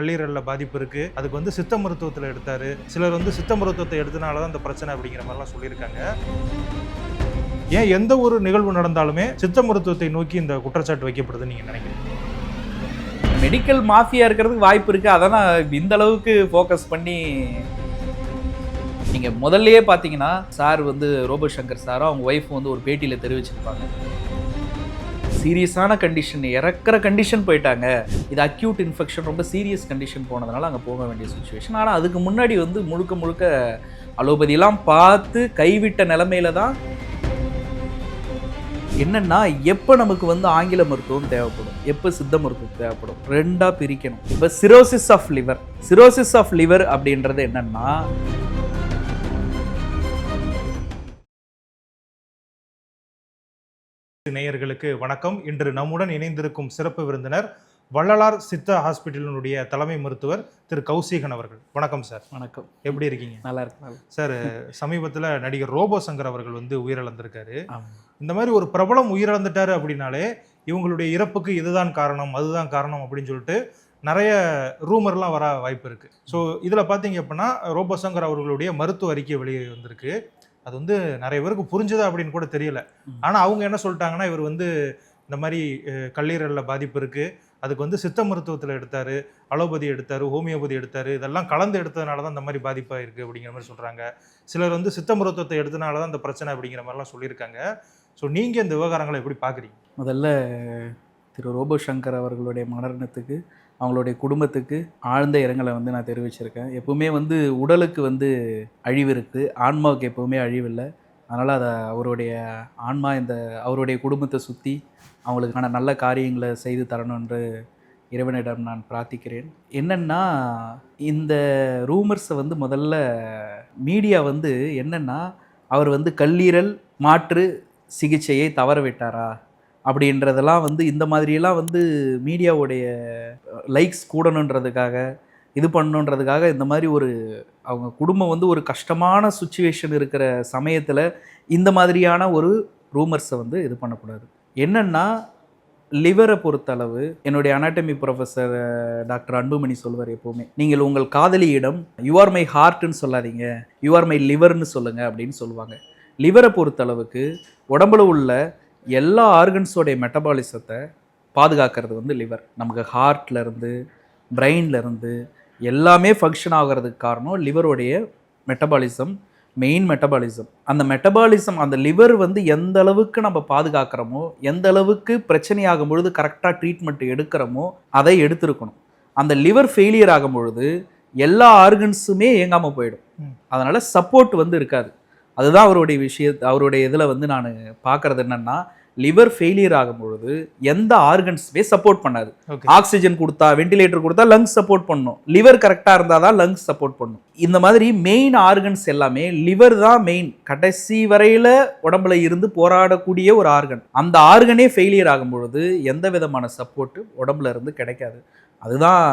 கல்லீரலில் பாதிப்பு இருக்குது, அதுக்கு வந்து சித்த மருத்துவத்தில் எடுத்தார். சிலர் வந்து சித்த மருத்துவத்தை எடுத்தனால தான் இந்த பிரச்சனை அப்படிங்கிற மாதிரிலாம் சொல்லியிருக்காங்க. ஏன் எந்த ஒரு நிகழ்வு நடந்தாலுமே சித்த மருத்துவத்தை நோக்கி இந்த குற்றச்சாட்டு வைக்கப்படுதுன்னு நீங்கள் நினைக்கிறீங்க? மெடிக்கல் மாஃபியா இருக்கிறதுக்கு வாய்ப்பு இருக்குது. அதை தான் இந்த அளவுக்கு ஃபோக்கஸ் பண்ணி நீங்கள் முதல்லையே பார்த்தீங்கன்னா சார் வந்து ரோபோ சங்கர் சாரும் அவங்க ஒய்ஃப் வந்து ஒரு பேட்டியில் தெரிவிச்சிருப்பாங்க, சீரியஸான கண்டிஷன், இறக்குற கண்டிஷன் போயிட்டாங்க, இது அக்யூட் இன்ஃபெக்ஷன், ரொம்ப சீரியஸ் கண்டிஷன் போனதுனால அங்கே போக வேண்டிய சுச்சுவேஷன். ஆனால் அதுக்கு முன்னாடி வந்து முழுக்க அலோபதியெல்லாம் பார்த்து கைவிட்ட நிலைமையில தான் என்னென்னா எப்போ நமக்கு வந்து ஆங்கில மருத்துவம் தேவைப்படும், எப்போ சித்த மருத்துவம் தேவைப்படும், ரெண்டாக பிரிக்கணும். இப்போ சிரோசிஸ் ஆஃப் லிவர் அப்படின்றது என்னென்னா, நேயர்களுக்கு வணக்கம். இன்று நம்முடன் இணைந்திருக்கும் சிறப்பு விருந்தினர் வள்ளலார் சித்தா ஹாஸ்பிட்டலினுடைய தலைமை மருத்துவர் திரு கௌசிகன் அவர்கள். வணக்கம் சார். வணக்கம். எப்படி இருக்கீங்க? நல்லா இருக்கு சார். சமீபத்தில் நடிகர் ரோபோ சங்கர் அவர்கள் வந்து உயிரிழந்திருக்காரு. இந்த மாதிரி ஒரு பிரபலம் உயிரிழந்துட்டாரு அப்படின்னாலே இவங்களுடைய இறப்புக்கு இதுதான் காரணம், அதுதான் காரணம் அப்படின்னு சொல்லிட்டு நிறைய ரூமர்லாம் வர வாய்ப்பு இருக்குது. ஸோ இதில் பார்த்தீங்க அப்படின்னா ரோபோ சங்கர் அவர்களுடைய மருத்துவ அறிக்கை வெளியே வந்திருக்கு. அது வந்து நிறைய பேருக்கு புரிஞ்சுதா அப்படின்னு கூட தெரியல. ஆனால் அவங்க என்ன சொல்லிட்டாங்கன்னா, இவர் வந்து இந்த மாதிரி கல்லீரலில் பாதிப்பு இருக்குது, அதுக்கு வந்து சித்த மருத்துவத்தில் எடுத்தார், அலோபதி எடுத்தார், ஹோமியோபதி எடுத்தார், இதெல்லாம் கலந்து எடுத்ததுனால தான் இந்த மாதிரி பாதிப்பாக இருக்குது அப்படிங்கிற மாதிரி சொல்கிறாங்க. சிலர் வந்து சித்த மருத்துவத்தை எடுத்தனால தான் இந்த பிரச்சனை அப்படிங்கிற மாதிரிலாம் சொல்லியிருக்காங்க. ஸோ நீங்கள் இந்த விவகாரங்களை எப்படி பார்க்குறீங்க? முதல்ல திரு ரோபோ சங்கர் அவர்களுடைய மரணத்துக்கு, அவங்களுடைய குடும்பத்துக்கு ஆழ்ந்த இரங்கலை வந்து நான் தெரிவிச்சிருக்கேன். எப்பவுமே வந்து உடலுக்கு வந்து அழிவு இருக்குது, ஆன்மாவுக்கு எப்போவுமே அழிவு இல்லை. அதனால் அதை அவருடைய ஆன்மா இந்த அவருடைய குடும்பத்தை சுற்றி அவங்களுக்கான நல்ல காரியங்களை செய்து தரணும் என்று இறைவனிடம் நான் பிரார்த்திக்கிறேன். என்னென்னா, இந்த ரூமர்ஸை வந்து முதல்ல மீடியா வந்து என்னென்னா, அவர் வந்து கல்லீரல் மாற்று சிகிச்சையை தவற விட்டாரா அப்படின்றதெல்லாம் வந்து இந்த மாதிரியெல்லாம் வந்து மீடியாவுடைய லைக்ஸ் கூடணுன்றதுக்காக, இது பண்ணணுன்றதுக்காக இந்த மாதிரி ஒரு அவங்க குடும்பம் வந்து ஒரு கஷ்டமான சுச்சுவேஷன் இருக்கிற சமயத்தில் இந்த மாதிரியான ஒரு ரூமர்ஸை வந்து இது பண்ணக்கூடாது. என்னென்னா, லிவரை பொறுத்தளவு என்னுடைய அனாட்டமி ப்ரொஃபஸர் டாக்டர் அன்புமணி சொல்வார் எப்போவுமே, நீங்கள் உங்கள் காதலியிடம் யூஆர் மை ஹார்ட்னு சொல்லாதீங்க, யூஆர் மை லிவர்னு சொல்லுங்கள் அப்படின்னு சொல்லுவாங்க. லிவரை பொறுத்தளவுக்கு உடம்புல உள்ள எல்லா ஆர்கன்ஸோடைய மெட்டபாலிசத்தை பாதுகாக்கிறது வந்து லிவர். நமக்கு ஹார்ட்லேருந்து பிரெயின்லேருந்து எல்லாமே ஃபங்க்ஷன் ஆகிறதுக்கு காரணம் லிவருடைய மெட்டபாலிசம், மெயின் மெட்டபாலிசம். அந்த மெட்டபாலிசம், அந்த லிவர் வந்து எந்த அளவுக்கு நம்ம பாதுகாக்கிறோமோ, எந்த அளவுக்கு பிரச்சனையாகும் பொழுது கரெக்டாக ட்ரீட்மெண்ட் எடுக்கிறோமோ அதை எடுத்துருக்கணும். அந்த லிவர் ஃபெயிலியர் ஆகும் பொழுது எல்லா ஆர்கன்ஸுமே இயங்காமல் போயிடும். அதனால் சப்போர்ட் வந்து இருக்காது. அதுதான் அவருடைய இதில் வந்து நான் பார்க்குறது என்னென்னா, லிவர் ஃபெயிலியர் ஆகும் பொழுது எந்த ஆர்கன்ஸுமே சப்போர்ட் பண்ணாது. ஆக்சிஜன் கொடுத்தா, வெண்டிலேட்டர் கொடுத்தா லங்ஸ் சப்போர்ட் பண்ணணும், லிவர் கரெக்டாக இருந்தால் தான் லங்ஸ் சப்போர்ட் பண்ணணும். இந்த மாதிரி மெயின் ஆர்கன்ஸ் எல்லாமே லிவர் தான் மெயின், கடைசி வரையில் உடம்புல இருந்து போராடக்கூடிய ஒரு ஆர்கன். அந்த ஆர்கனே ஃபெயிலியர் ஆகும் பொழுது எந்த விதமான சப்போர்ட்டு உடம்புல இருந்து கிடைக்காது. அதுதான்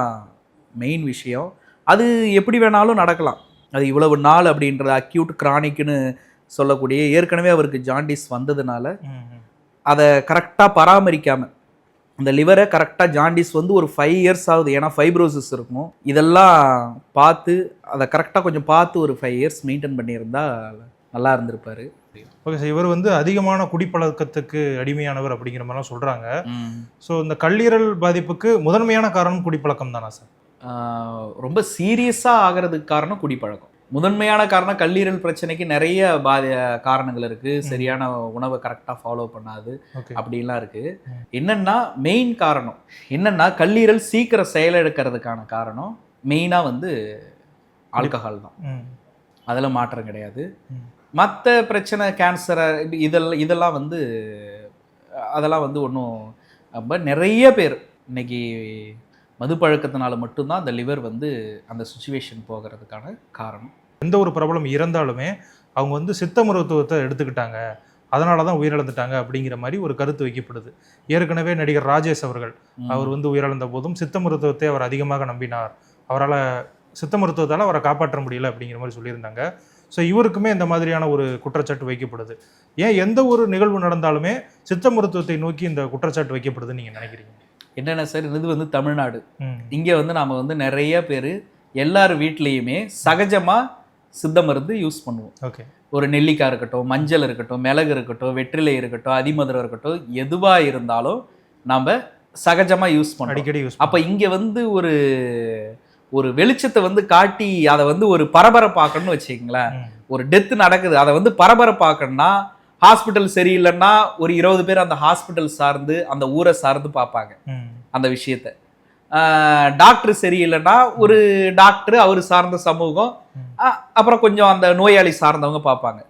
மெயின் விஷயம். அது எப்படி வேணாலும் நடக்கலாம். அது இவ்வளவு நாள் அப்படின்றது அக்யூட் கிரானிக்னு சொல்லக்கூடிய, ஏற்கனவே அவருக்கு ஜாண்டிஸ் வந்ததுனால அதை கரெக்டாக பராமரிக்காமல், அந்த லிவரை கரெக்டாக ஜாண்டிஸ் வந்து ஒரு 5 இயர்ஸ் ஆகுது, ஏன்னா ஃபைப்ரோசிஸ் இருக்கும், இதெல்லாம் பார்த்து அதை கரெக்டாக கொஞ்சம் பார்த்து ஒரு 5 இயர்ஸ் மெயின்டைன் பண்ணியிருந்தால் நல்லா இருந்திருப்பார். Okay sir. இவர் வந்து அதிகமான குடிப்பழக்கத்துக்கு அடிமையானவர் அப்படிங்கிற மாதிரிலாம் சொல்கிறாங்க. ஸோ இந்த கல்லீரல் பாதிப்புக்கு முதன்மையான காரணம் குடிப்பழக்கம் தானா சார்? ரொம்ப சீரியஸாக ஆகிறதுக்கு காரணம் குடிப்பழக்கம். முதன்மையான காரணம் கல்லீரல் பிரச்சனைக்கு நிறைய காரணங்கள் இருக்குது. சரியான உணவை கரெக்டாக ஃபாலோ பண்ணாது அப்படின்லாம் இருக்குது. என்னென்னா, மெயின் காரணம் என்னென்னா, கல்லீரல் சீக்கிரம் செயலிழக்கிறதுக்கான காரணம் மெயினாக வந்து ஆல்கஹால் தான். அதில் மாற்றம் கிடையாது. மற்ற பிரச்சனை, கேன்சர், இதெல்லாம் வந்து அதெல்லாம் வந்து ஒன்றும் ரொம்ப நிறைய பேர் இன்னைக்கு மது பழக்கத்தினால மட்டும்தான் அந்த லிவர் வந்து அந்த சுச்சுவேஷன் போகிறதுக்கான காரணம். எந்த ஒரு பிரபலம் இறந்தாலுமே அவங்க வந்து சித்த மருத்துவத்தை எடுத்துக்கிட்டாங்க, அதனால தான் உயிரிழந்துட்டாங்க அப்படிங்கிற மாதிரி ஒரு கருத்து வைக்கப்படுது. ஏற்கனவே நடிகர் ராஜேஷ் அவர் வந்து உயிரிழந்த போதும் சித்த மருத்துவத்தை அவர் அதிகமாக நம்பினார், அவரால் சித்த மருத்துவத்தால் அவரை காப்பாற்ற முடியல அப்படிங்கிற மாதிரி சொல்லியிருந்தாங்க. ஸோ இவருக்குமே இந்த மாதிரியான ஒரு குற்றச்சாட்டு வைக்கப்படுது. ஏன் எந்த ஒரு நிகழ்வு நடந்தாலுமே சித்த மருத்துவத்தை நோக்கி இந்த குற்றச்சாட்டு வைக்கப்படுதுன்னு நீங்கள் நினைக்கிறீங்க? என்னென்ன சார், இது வந்து தமிழ்நாடு. ம். இங்கே வந்து நாம் வந்து நிறைய பேர் எல்லார் வீட்லேயுமே சகஜமாக சித்த மருந்து யூஸ் பண்ணுவோம். ஓகே. ஒரு நெல்லிக்காய் இருக்கட்டும், மஞ்சள் இருக்கட்டும், மிளகு இருக்கட்டும், வெற்றிலை இருக்கட்டும், அதிமதுரம் இருக்கட்டும், எதுவாக இருந்தாலும் நாம் சகஜமாக யூஸ் பண்ணுவோம், அடிக்கடி யூஸ். அப்போ இங்கே வந்து ஒரு வெளிச்சத்தை வந்து காட்டி அதை வந்து ஒரு பரபரப்பாக்கணும்னு வச்சுக்கிங்களேன். ஒரு டெத்து நடக்குது, அதை வந்து பரபரப்பாக்கணும்னா ஹாஸ்பிட்டல் சரியில்லைன்னா ஒரு 20 பேர் அந்த ஹாஸ்பிட்டல் சார்ந்து அந்த ஊரை சார்ந்து பார்ப்பாங்க அந்த விஷயத்த. டாக்டர் சரியில்லைன்னா ஒரு டாக்டர் அவர் சார்ந்த சமூகம், அப்புறம் கொஞ்சம் அந்த நோயாளி சார்ந்தவங்க பார்ப்பாங்க.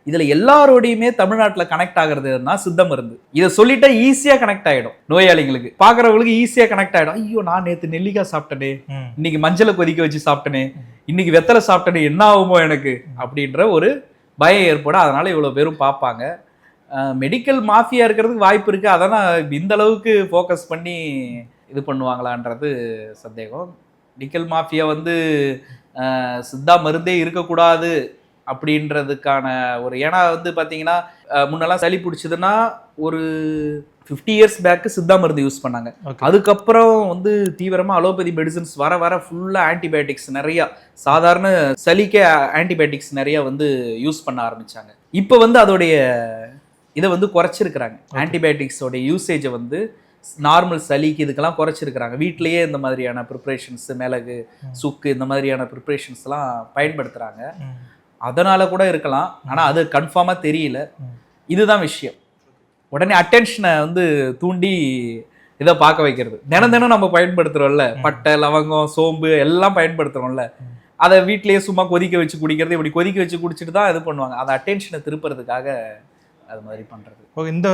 இதில் எல்லாரோடையுமே தமிழ்நாட்டில் கனெக்ட் ஆகுறதுன்னா சித்த மருந்து. இதை சொல்லிட்டா ஈஸியாக கனெக்ட் ஆகிடும், நோயாளிங்களுக்கு பார்க்குறவங்களுக்கு ஈஸியாக கனெக்ட் ஆகிடும். ஐயோ, நான் நேற்று நெல்லிக்காய் சாப்பிட்டனே, இன்னைக்கு மஞ்சளை கொதிக்க வச்சு சாப்பிட்டனே, இன்னைக்கு வெத்தலை சாப்பிட்டனே, என்ன ஆகுமோ எனக்கு அப்படின்ற ஒரு பயம் ஏற்படும். அதனால இவ்வளோ பேரும் பார்ப்பாங்க. மெடிக்கல் மாஃபியா இருக்கிறதுக்கு வாய்ப்பு இருக்குது. அதனால் இந்த அளவுக்கு ஃபோக்கஸ் பண்ணி இது பண்ணுவாங்களான்றது சந்தேகம். மெடிக்கல் மாஃபியா வந்து சித்தா மருந்தே இருக்கக்கூடாது அப்படின்றதுக்கான ஒரு, ஏன்னா வந்து பார்த்தீங்கன்னா முன்னெல்லாம் சளி பிடிச்சதுன்னா ஒரு 50 இயர்ஸ் பேக்கு சித்தா மருந்து யூஸ் பண்ணாங்க. அதுக்கப்புறம் வந்து தீவிரமாக அலோபதி மெடிசன்ஸ் வர வர ஃபுல்லாக ஆன்டிபயோட்டிக்ஸ் நிறையா, சாதாரண சளிக்கே ஆன்டிபயோட்டிக்ஸ் நிறையா வந்து யூஸ் பண்ண ஆரம்பித்தாங்க. இப்போ வந்து அதோடைய இதை வந்து குறைச்சிருக்கிறாங்க. ஆன்டிபயோட்டிக்ஸோடைய யூசேஜை வந்து நார்மல் சளிக்கு இதுக்கெல்லாம் குறைச்சிருக்கிறாங்க. வீட்டிலேயே இந்த மாதிரியான ப்ரிப்ரேஷன்ஸ், மிளகு, சுக்கு, இந்த மாதிரியான ப்ரிப்ரேஷன்ஸ்லாம் பயன்படுத்துகிறாங்க. அதனால் கூட இருக்கலாம், ஆனால் அது கன்ஃபார்மாக தெரியல. இதுதான் விஷயம். உடனே அட்டென்ஷனை வந்து தூண்டி இதை பார்க்க வைக்கிறது. தினம் நம்ம பயன்படுத்துகிறோம்ல, பட்டை, லவங்கம், சோம்பு எல்லாம் பயன்படுத்துகிறோம்ல, அதை வீட்டிலேயே சும்மா கொதிக்க வச்சு குடிக்கிறது. இப்படி கொதிக்க வச்சு குடிச்சிட்டு தான் இது பண்ணுவாங்க. அதை அட்டென்ஷனை திருப்புறதுக்காக அது மாதிரி பண்ணுறது. இந்த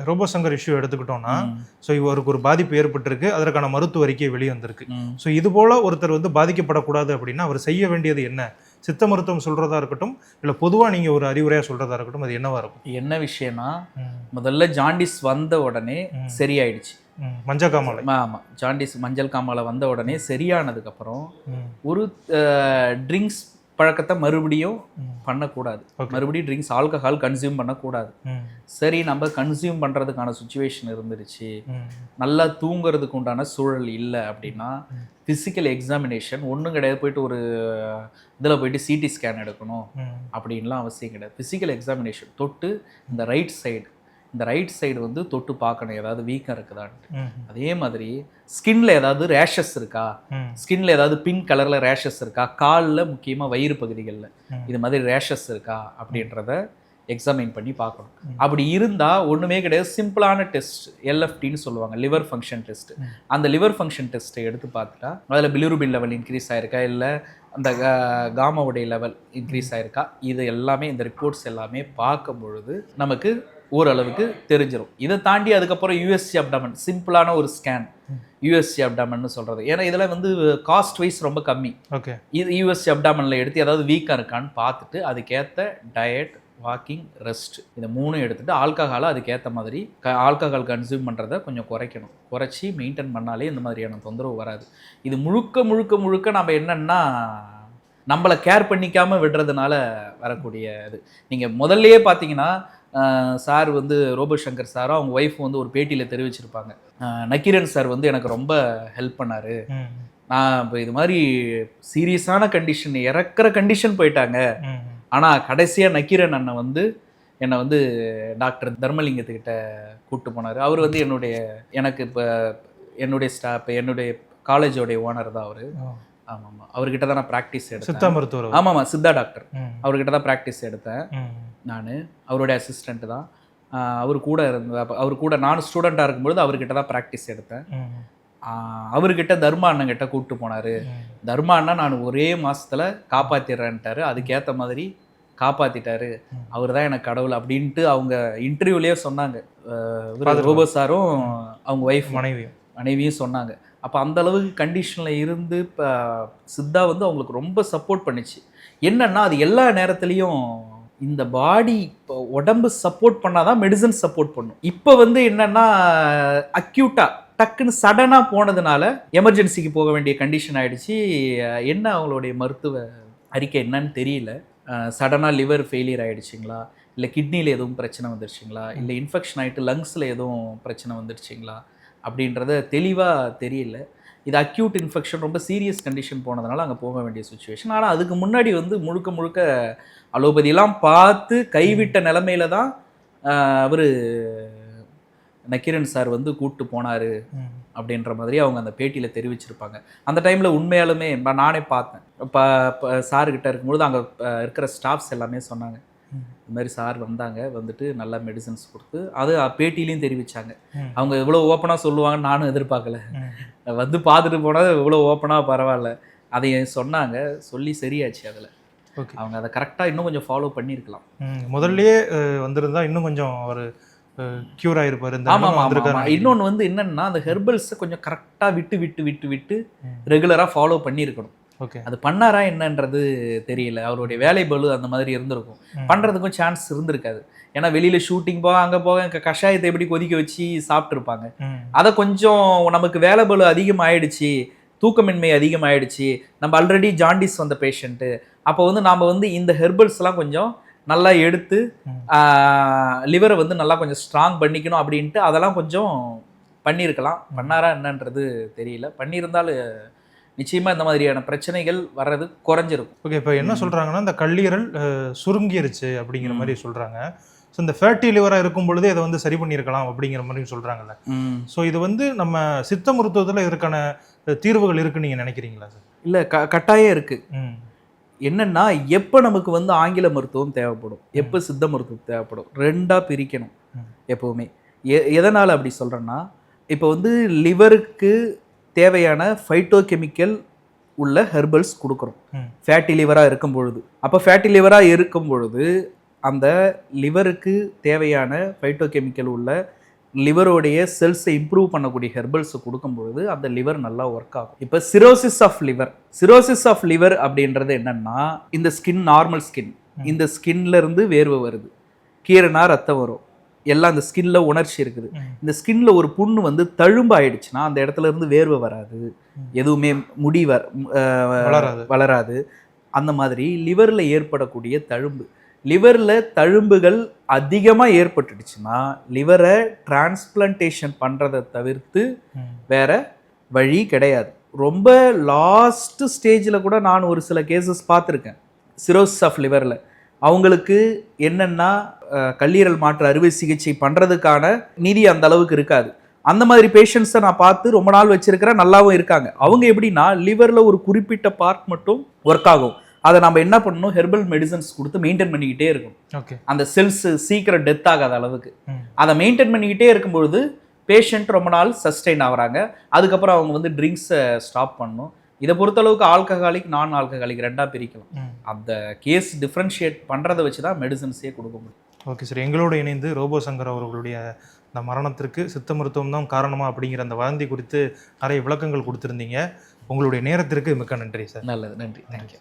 ரோபோ சங்கர் இஷ்யூ எடுத்துக்கிட்டோம்னா, ஸோ இவருக்கு ஒரு பாதிப்பு ஏற்பட்டிருக்கு, அதற்கான மருத்துவ அறிக்கை வெளியே வந்திருக்கு. ஸோ இது போல ஒருத்தர் வந்து பாதிக்கப்படக்கூடாது அப்படின்னா அவர் செய்ய வேண்டியது என்ன? சித்த மருத்துவம் சொல்றதா இருக்கட்டும், இல்லை பொதுவாக நீங்கள் ஒரு அறிவுரையாக சொல்றதா இருக்கட்டும், அது என்னவா இருக்கும்? என்ன விஷயம்னா, முதல்ல ஜாண்டிஸ் வந்த உடனே சரியாயிடுச்சு. மஞ்சள் காமாலை. ஆமாம், ஜாண்டிஸ் மஞ்சள் காமாலை வந்த உடனே சரியானதுக்கப்புறம் ஒரு ட்ரிங்க்ஸ் பழக்கத்தை மறுபடியும் பண்ணக்கூடாது. மறுபடியும் ட்ரிங்க்ஸ், ஆல்கஹால் கன்சியூம் பண்ணக்கூடாது. சரி, நம்ம கன்சியூம் பண்ணுறதுக்கான சுச்சுவேஷன் இருந்துருச்சு, நல்லா தூங்குறதுக்கு உண்டான சூழல் இல்லை அப்படின்னா ஃபிசிக்கல் எக்ஸாமினேஷன் ஒன்றும் கிடையாது. போயிட்டு ஒரு இதில் போயிட்டு சிடி ஸ்கேன் எடுக்கணும் அப்படின்லாம் அவசியம் கிடையாது. ஃபிசிக்கல் எக்ஸாமினேஷன் தொட்டு இந்த ரைட் சைடு வந்து தொட்டு பார்க்கணும், ஏதாவது வீக்கம் இருக்குதான்ட்டு. அதே மாதிரி ஸ்கின்ல ஏதாவது ரேஷஸ் இருக்கா, ஸ்கின்ல ஏதாவது பிங்க் கலர்ல ரேஷஸ் இருக்கா, காலில் முக்கியமாக வயிறு பகுதிகளில் இது மாதிரி ரேஷஸ் இருக்கா அப்படின்றத எக்ஸாமின் பண்ணி பார்க்கணும். அப்படி இருந்தால் ஒன்றுமே கிடையாது, சிம்பிளான டெஸ்ட், எல்எஃப்டின்னு சொல்லுவாங்க, லிவர் ஃபங்க்ஷன் டெஸ்ட். அந்த லிவர் ஃபங்க்ஷன் டெஸ்ட்டை எடுத்து பார்த்துட்டா அதில் பிலிருபின் லெவல் இன்க்ரீஸ் ஆயிருக்கா, இல்லை அந்த காமாவுடைய லெவல் இன்க்ரீஸ் ஆயிருக்கா, இது எல்லாமே இந்த ரிப்போர்ட்ஸ் எல்லாமே பார்க்கும் பொழுது நமக்கு ஓரளவுக்கு தெரிஞ்சிடும். இதை தாண்டி அதுக்கப்புறம் யூஎஸ்சி அப்டாமன், சிம்பிளான ஒரு ஸ்கேன், யூஎஸ்சி அப்டாமன் சொல்கிறது. ஏன்னா இதில் வந்து காஸ்ட் வைஸ் ரொம்ப கம்மி. ஓகே, இது யூஎஸ்சி அப்டாமனில் எடுத்து ஏதாவது வீக்காக இருக்கான்னு பார்த்துட்டு அதுக்கேற்ற டயட், வாக்கிங், ரெஸ்ட், இந்த 3 எடுத்துகிட்டு ஆல்கஹாலை அதுக்கேற்ற மாதிரி ஆல்கஹால் கன்சியூம் பண்ணுறதை கொஞ்சம் குறைச்சி மெயின்டைன் பண்ணாலே இந்த மாதிரியான தொந்தரவு வராது. இது முழுக்க நம்ம என்னென்னா நம்மளை கேர் பண்ணிக்காமல் விடுறதுனால வரக்கூடிய இது. நீங்கள் முதல்லையே பார்த்தீங்கன்னா சார் வந்து ரோபோ சங்கர் சாரும் அவங்க ஒய்ஃப் வந்து ஒரு பேட்டியில் தெரிவிச்சிருப்பாங்க, நக்கீரன் சார் வந்து எனக்கு ரொம்ப ஹெல்ப் பண்ணார், நான் இப்போ இது மாதிரி சீரியஸான கண்டிஷன், இறக்குற கண்டிஷன் போயிட்டாங்க, ஆனால் கடைசியாக நக்கீரன் அண்ணன் வந்து என்னை வந்து டாக்டர் தர்மலிங்கத்துக்கிட்ட கூப்பிட்டு போனார். அவர் வந்து எனக்கு இப்போ என்னுடைய ஸ்டாஃப், என்னுடைய காலேஜோடைய ஓனர் தான் அவர். ஆமாம், அவர்கிட்ட தான் நான் ப்ராக்டிஸ் எடுத்தேன். சித்தா மருத்துவர். ஆமாம், சித்தா டாக்டர். அவர்கிட்ட தான் ப்ராக்டிஸ் எடுத்தேன் நான். அவருடைய அசிஸ்டண்ட் தான். அவர் கூட நான் ஸ்டூடெண்ட்டாக இருக்கும்பொழுது அவர்கிட்ட தான் ப்ராக்டிஸ் எடுத்தேன். அவர்கிட்ட தர்மா அண்ணங்கிட்ட கூப்பிட்டு போனார். தர்மா அண்ணன் நான் ஒரே மாதத்தில் காப்பாற்றிடுறேன்ட்டார். அதுக்கேற்ற மாதிரி காப்பாற்றிட்டாரு, அவர் தான் எனக்கு கடவுள் அப்படின்ட்டு அவங்க இன்டர்வியூலேயே சொன்னாங்க. ரோபோ சாரும் அவங்க ஒய்ஃப் மனைவியும் சொன்னாங்க. அப்போ அந்த அளவுக்கு கண்டிஷனில் இருந்து இப்போ சித்தா வந்து அவங்களுக்கு ரொம்ப சப்போர்ட் பண்ணிச்சு. என்னன்னா அது எல்லா நேரத்துலையும் இந்த பாடி இப்போ உடம்பு சப்போர்ட் பண்ணால் தான் மெடிசன் சப்போர்ட் பண்ணும். இப்போ வந்து என்னென்னா அக்யூட்டாக டக்குன்னு சடனாக போனதுனால எமர்ஜென்சிக்கு போக வேண்டிய கண்டிஷன் ஆகிடுச்சு. என்ன அவங்களுடைய மருத்துவ அறிக்கை என்னன்னு தெரியல. சடனாக லிவர் ஃபெயிலியர் ஆகிடுச்சிங்களா, இல்லை கிட்னியில் எதுவும் பிரச்சனை வந்துருச்சுங்களா, இல்லை இன்ஃபெக்ஷன் ஆகிட்டு லங்ஸில் எதுவும் பிரச்சனை வந்துருச்சுங்களா, அப்படின்றத தெளிவாக தெரியல. இது அக்யூட் இன்ஃபெக்ஷன், ரொம்ப சீரியஸ் கண்டிஷன் போனதுனால அங்கே போக வேண்டிய சுச்சுவேஷன். ஆனால் அதுக்கு முன்னாடி வந்து முழுக்க முழுக்க அலோபதியெல்லாம் பார்த்து கைவிட்ட நிலமையில தான் அவர் நக்கீரன் சார் வந்து கூப்பிட்டு போனார் அப்படின்ற மாதிரி அவங்க அந்த பேட்டியில் தெரிவிச்சிருப்பாங்க. அந்த டைமில் உண்மையாலுமே நானே பார்த்தேன். இப்போ சார்கிட்ட இருக்கும்பொழுது அங்கே இருக்கிற ஸ்டாஃப்ஸ் எல்லாமே சொன்னாங்க, இந்த மாதிரி சார் வந்தாங்க, வந்துட்டு நல்லா மெடிசன்ஸ் கொடுத்து, அது பேட்டிலையும் தெரிவித்தாங்க. அவங்க இவ்வளோ ஓப்பனாக சொல்லுவாங்கன்னு நானும் எதிர்பார்க்கல. வந்து பார்த்துட்டு போனால் இவ்வளோ ஓப்பனாக பரவாயில்ல, அதை சொன்னாங்க. சொல்லி சரியாச்சு. அதில் அவங்க அதை கரெக்டாக இன்னும் கொஞ்சம் ஃபாலோ பண்ணியிருக்கலாம். முதல்லயே வந்திருந்தா இன்னும் கொஞ்சம் ஒரு கியூர் ஆயிருப்பாரு. இன்னொன்று வந்து என்னன்னா, அந்த ஹெர்பல்ஸை கொஞ்சம் கரெக்டாக விட்டு விட்டு விட்டு விட்டு ரெகுலராக ஃபாலோ பண்ணியிருக்கணும். அது பண்ணாரா என்னன்றது தெரியல. அவருடைய வேலை பளு அந்த மாதிரி இருந்திருக்கும், பண்ணுறதுக்கும் சான்ஸ் இருந்திருக்காது. ஏன்னா வெளியில் ஷூட்டிங் போக அங்கே போக கஷாயத்தை எப்படி கொதிக்க வச்சு சாப்பிட்ருப்பாங்க. அதை கொஞ்சம் நமக்கு வேலை பளு அதிகமாகிடுச்சு, தூக்கமின்மை அதிகமாகிடுச்சு, நம்ம ஆல்ரெடி ஜாண்டிஸ் வந்த பேஷண்ட்டு. அப்போ வந்து நாம் வந்து இந்த ஹெர்பல்ஸ்லாம் கொஞ்சம் நல்லா எடுத்து லிவரை வந்து நல்லா கொஞ்சம் ஸ்ட்ராங் பண்ணிக்கணும் அப்படின்ட்டு அதெல்லாம் கொஞ்சம் பண்ணியிருக்கலாம். பண்ணாரா என்னன்றது தெரியல. பண்ணியிருந்தாலும் நிச்சயமாக இந்த மாதிரியான பிரச்சனைகள் வர்றது குறைஞ்சிருக்கும். ஓகே, இப்போ என்ன சொல்கிறாங்கன்னா, இந்த கல்லீரல் சுருங்கிருச்சு அப்படிங்கிற மாதிரி சொல்கிறாங்க. ஸோ இந்த ஃபேட்டி லிவராக இருக்கும் பொழுதே அதை வந்து சரி பண்ணியிருக்கலாம் அப்படிங்கிற மாதிரி சொல்கிறாங்கல்ல. ஸோ இது வந்து நம்ம சித்த மருத்துவத்தில் இதற்கான தீர்வுகள் இருக்குன்னு நீங்கள் நினைக்கிறீங்களா சார்? இல்லை, கட்டாயம் இருக்குது. என்னன்னா, எப்போ நமக்கு வந்து ஆங்கில மருத்துவம் தேவைப்படும், எப்போ சித்த மருத்துவம் தேவைப்படும், ரெண்டாக பிரிக்கணும் எப்போவுமே. எதனால் அப்படி சொல்கிறேன்னா, இப்போ வந்து லிவருக்கு தேவையான ஃபைட்டோகெமிக்கல் உள்ள ஹெர்பல்ஸ் கொடுக்குறோம் ஃபேட்டி லிவராக இருக்கும் பொழுது. அப்போ ஃபேட்டி லிவராக இருக்கும் பொழுது அந்த லிவருக்கு தேவையான ஃபைட்டோகெமிக்கல் உள்ள லிவரோடைய செல்ஸை இம்ப்ரூவ் பண்ணக்கூடிய ஹெர்பல்ஸை கொடுக்கும்பொழுது அந்த லிவர் நல்லா ஒர்க் ஆகும். இப்போ சிரோசிஸ் ஆஃப் லிவர் அப்படின்றது என்னன்னா, இந்த ஸ்கின் நார்மல் ஸ்கின், இந்த ஸ்கின்ல இருந்து வேர்வை வருது, கீரைனா ரத்தம் வரும், எல்லாம் அந்த ஸ்கின்ல உணர்ச்சி இருக்குது. இந்த ஸ்கின்ல ஒரு புண்ணு வந்து தழும்பு ஆயிடுச்சுன்னா அந்த இடத்துல இருந்து வேர்வை வராது, எதுவுமே முடி வளராது. அந்த மாதிரி லிவர்ல ஏற்படக்கூடிய தழும்பு, லிவரில் தழும்புகள் அதிகமாக ஏற்பட்டுடுச்சுன்னா லிவரை டிரான்ஸ்பிளான்டேஷன் பண்ணுறதை தவிர்த்து வேற வழி கிடையாது. ரொம்ப லாஸ்ட் ஸ்டேஜில் கூட நான் ஒரு சில கேசஸ் பார்த்துருக்கேன் சிரோசிஸ் ஆஃப் லிவரில். அவங்களுக்கு என்னென்னா, கல்லீரல் மாற்று அறுவை சிகிச்சை பண்ணுறதுக்கான நிதி அந்த அளவுக்கு இருக்காது. அந்த மாதிரி பேஷண்ட்ஸை நான் பார்த்து ரொம்ப நாள் வச்சுருக்கிறேன், நல்லாவும் இருக்காங்க. அவங்க எப்படின்னா, லிவரில் ஒரு குறிப்பிட்ட பார்ட் மட்டும் ஒர்க் ஆகும், அதை நம்ம என்ன பண்ணணும், ஹெர்பல் மெடிசன்ஸ் கொடுத்து மெயின்டைன் பண்ணிக்கிட்டே இருக்கணும். அந்த செல்ஸ் சீக்கிரம் டெத் ஆகாத அளவுக்கு அதை மெயின்டைன் பண்ணிக்கிட்டே இருக்கும்பொழுது பேஷண்ட் ரொம்ப நாள் சஸ்டெயின் ஆகுறாங்க. அதுக்கப்புறம் அவங்க வந்து ட்ரிங்க்ஸை ஸ்டாப் பண்ணணும். இதை பொறுத்தளவுக்கு ஆல்கஹாலிக், நான் ஆல்கஹாலிக் ரெண்டாக பிரிக்கலாம். அந்த கேஸ் டிஃப்ரென்ஷியேட் பண்ணுறதை வச்சு தான் மெடிசன்ஸே கொடுக்க முடியும். ஓகே சார், எங்களோட இணைந்து ரோபோ சங்கர் அவர்களுடைய இந்த மரணத்திற்கு சித்த மருத்துவம் தான் காரணமா அப்படிங்கிற அந்த வதந்தி குறித்து நிறைய விளக்கங்கள் கொடுத்துருந்தீங்க. உங்களுடைய நேரத்திற்கு மிக்க நன்றி சார். நல்லது, நன்றி, தேங்க்யூ.